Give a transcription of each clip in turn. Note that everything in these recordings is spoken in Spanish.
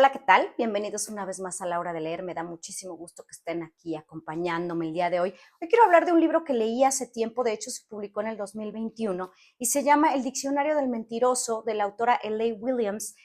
Hola, ¿qué tal? Bienvenidos una vez más a La Hora de Leer. Me da muchísimo gusto que estén aquí acompañándome el día de hoy. Hoy quiero hablar de un libro que leí hace tiempo, de hecho se publicó en el 2021 y se llama El Diccionario del Mentiroso, de la autora L.A. Williams.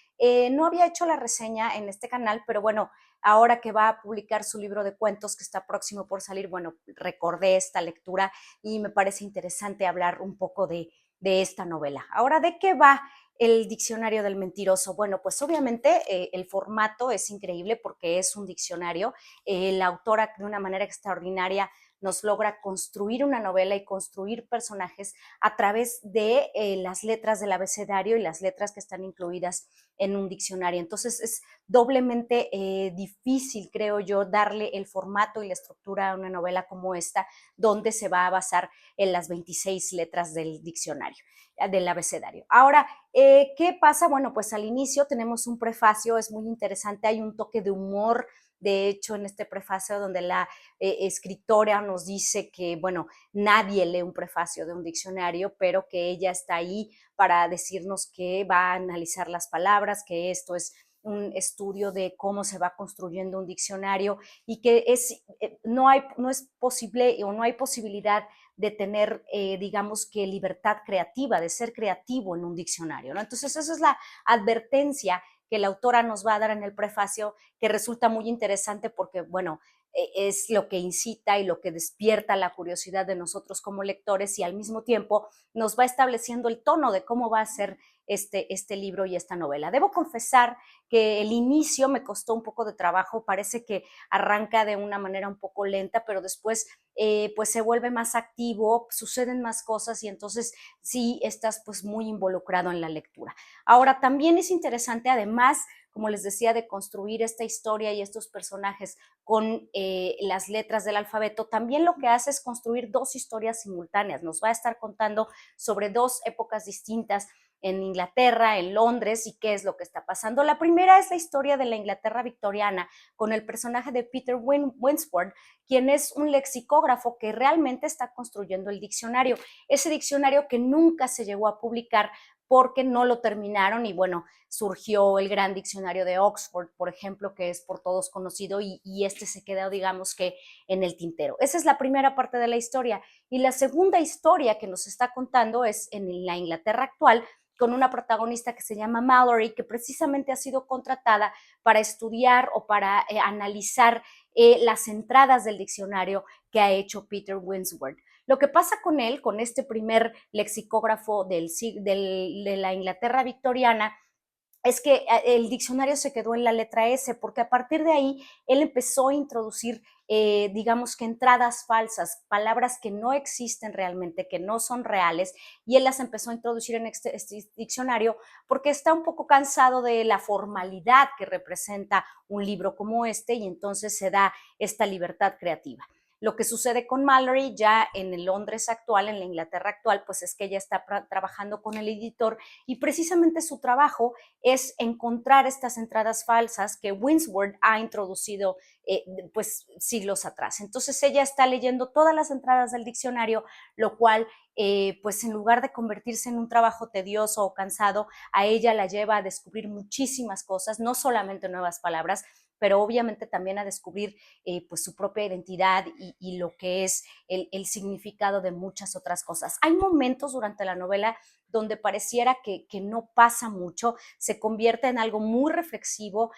No había hecho la reseña en este canal, pero bueno, ahora que va a publicar su libro de cuentos que está próximo por salir, bueno, recordé esta lectura y me parece interesante hablar un poco de esta novela. Ahora, ¿de qué va el diccionario del mentiroso? Bueno, pues obviamente el formato es increíble porque es un diccionario. La autora de una manera extraordinaria nos logra construir una novela y construir personajes a través de las letras del abecedario y las letras que están incluidas en un diccionario. Entonces es doblemente difícil, creo yo, darle el formato y la estructura a una novela como esta, donde se va a basar en las 26 letras del diccionario, del abecedario. Ahora, ¿qué pasa? Bueno, pues al inicio tenemos un prefacio, es muy interesante, hay un toque de humor, de hecho, en este prefacio donde la escritora nos dice que, bueno, nadie lee un prefacio de un diccionario, pero que ella está ahí para decirnos que va a analizar las palabras, que esto es un estudio de cómo se va construyendo un diccionario y que no es posible o no hay posibilidad de tener, digamos que libertad creativa, de ser creativo en un diccionario, ¿no? Entonces, esa es la advertencia que la autora nos va a dar en el prefacio, que resulta muy interesante porque, bueno, es lo que incita y lo que despierta la curiosidad de nosotros como lectores y al mismo tiempo nos va estableciendo el tono de cómo va a ser este libro y esta novela. Debo confesar que el inicio me costó un poco de trabajo, parece que arranca de una manera un poco lenta, pero después pues se vuelve más activo, suceden más cosas y entonces sí estás pues muy involucrado en la lectura. Ahora, también es interesante, además, como les decía, de construir esta historia y estos personajes con las letras del alfabeto, también lo que hace es construir dos historias simultáneas. Nos va a estar contando sobre dos épocas distintas en Inglaterra, en Londres, y qué es lo que está pasando. La primera es la historia de la Inglaterra victoriana, con el personaje de Peter Winsworth, quien es un lexicógrafo que realmente está construyendo el diccionario, ese diccionario que nunca se llegó a publicar porque no lo terminaron y bueno, surgió el gran diccionario de Oxford, por ejemplo, que es por todos conocido y este se quedó, digamos que, en el tintero. Esa es la primera parte de la historia. Y la segunda historia que nos está contando es en la Inglaterra actual, con una protagonista que se llama Mallory, que precisamente ha sido contratada para estudiar o para analizar las entradas del diccionario que ha hecho Peter Winsworth. Lo que pasa con él, con este primer lexicógrafo de la Inglaterra victoriana, es que el diccionario se quedó en la letra S, porque a partir de ahí él empezó a introducir, digamos que entradas falsas, palabras que no existen realmente, que no son reales, y él las empezó a introducir en este diccionario porque está un poco cansado de la formalidad que representa un libro como este, y entonces se da esta libertad creativa. Lo que sucede con Mallory ya en el Londres actual, en la Inglaterra actual, pues es que ella está trabajando con el editor y precisamente su trabajo es encontrar estas entradas falsas que Winsworth ha introducido pues siglos atrás. Entonces ella está leyendo todas las entradas del diccionario, lo cual pues en lugar de convertirse en un trabajo tedioso o cansado, a ella la lleva a descubrir muchísimas cosas, no solamente nuevas palabras, pero obviamente también a descubrir pues su propia identidad y lo que es el significado de muchas otras cosas. Hay momentos durante la novela donde pareciera que no pasa mucho, se convierte en algo muy reflexivo,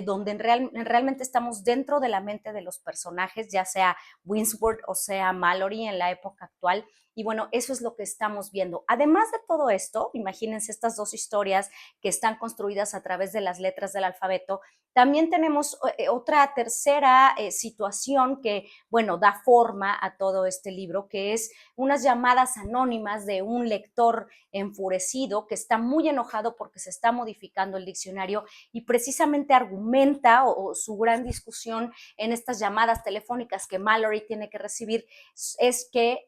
donde realmente estamos dentro de la mente de los personajes, ya sea Winsworth o sea Mallory en la época actual. Y bueno, eso es lo que estamos viendo. Además de todo esto, imagínense estas dos historias que están construidas a través de las letras del alfabeto. También tenemos otra tercera situación que, bueno, da forma a todo este libro, que es unas llamadas anónimas de un lector enfurecido que está muy enojado porque se está modificando el diccionario y precisamente argumenta o su gran discusión en estas llamadas telefónicas que Mallory tiene que recibir es que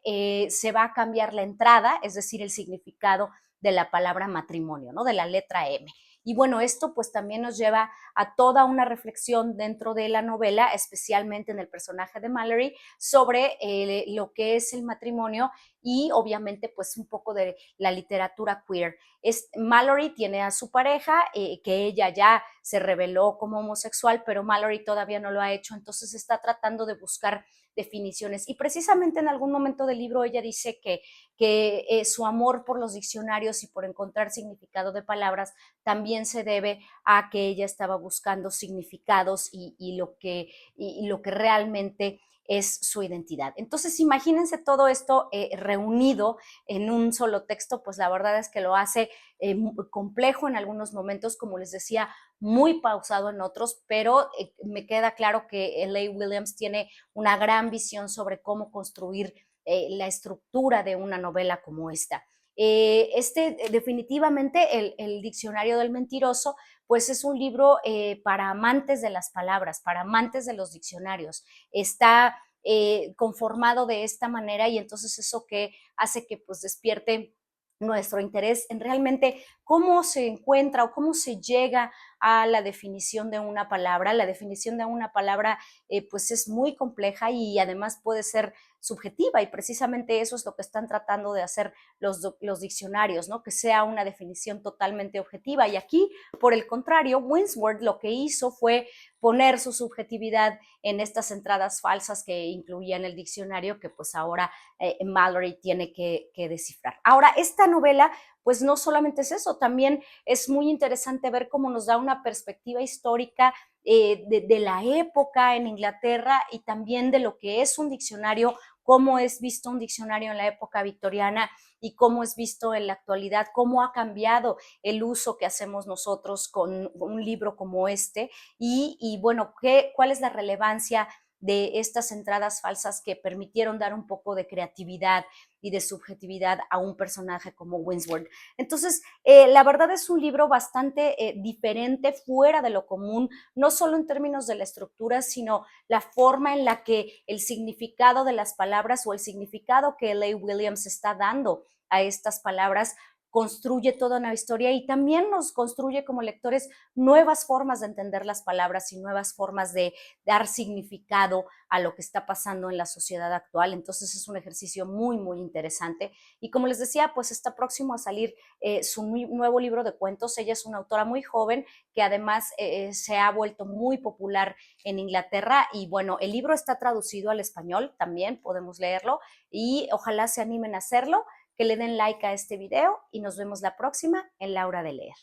se va a cambiar la entrada, es decir, el significado de la palabra matrimonio, ¿no? De la letra M. Y bueno, esto pues también nos lleva a toda una reflexión dentro de la novela, especialmente en el personaje de Mallory, sobre lo que es el matrimonio y obviamente pues un poco de la literatura queer. Mallory tiene a su pareja, que ella ya se reveló como homosexual, pero Mallory todavía no lo ha hecho, entonces está tratando de buscar definiciones. Y precisamente en algún momento del libro ella dice que su amor por los diccionarios y por encontrar significado de palabras también se debe a que ella estaba buscando significados y lo que realmente es su identidad. Entonces, imagínense todo esto reunido en un solo texto, pues la verdad es que lo hace complejo en algunos momentos, como les decía, muy pausado en otros, pero me queda claro que L.A. Williams tiene una gran visión sobre cómo construir la estructura de una novela como esta. Definitivamente el Diccionario del Mentiroso, pues es un libro para amantes de las palabras, para amantes de los diccionarios. Está conformado de esta manera y entonces eso que hace que pues despierte nuestro interés en realmente cómo se encuentra o cómo se llega a la definición de una palabra. La definición de una palabra pues es muy compleja y además puede ser subjetiva y precisamente eso es lo que están tratando de hacer los diccionarios, ¿no? Que sea una definición totalmente objetiva. Y aquí, por el contrario, Winsworth lo que hizo fue poner su subjetividad en estas entradas falsas que incluían el diccionario que pues ahora Mallory tiene que descifrar. Ahora, esta novela pues no solamente es eso, también es muy interesante ver cómo nos da una perspectiva histórica de la época en Inglaterra y también de lo que es un diccionario, cómo es visto un diccionario en la época victoriana y cómo es visto en la actualidad, cómo ha cambiado el uso que hacemos nosotros con un libro como este y bueno, cuál es la relevancia de estas entradas falsas que permitieron dar un poco de creatividad y de subjetividad a un personaje como Winsworth. Entonces, la verdad es un libro bastante diferente, fuera de lo común, no solo en términos de la estructura, sino la forma en la que el significado de las palabras o el significado que L.A. Williams está dando a estas palabras construye toda una historia y también nos construye como lectores nuevas formas de entender las palabras y nuevas formas de dar significado a lo que está pasando en la sociedad actual. Entonces es un ejercicio muy, muy interesante. Y como les decía, pues está próximo a salir su nuevo libro de cuentos. Ella es una autora muy joven que además se ha vuelto muy popular en Inglaterra y bueno, el libro está traducido al español, también podemos leerlo y ojalá se animen a hacerlo, que le den like a este video y nos vemos la próxima en La Hora de Leer.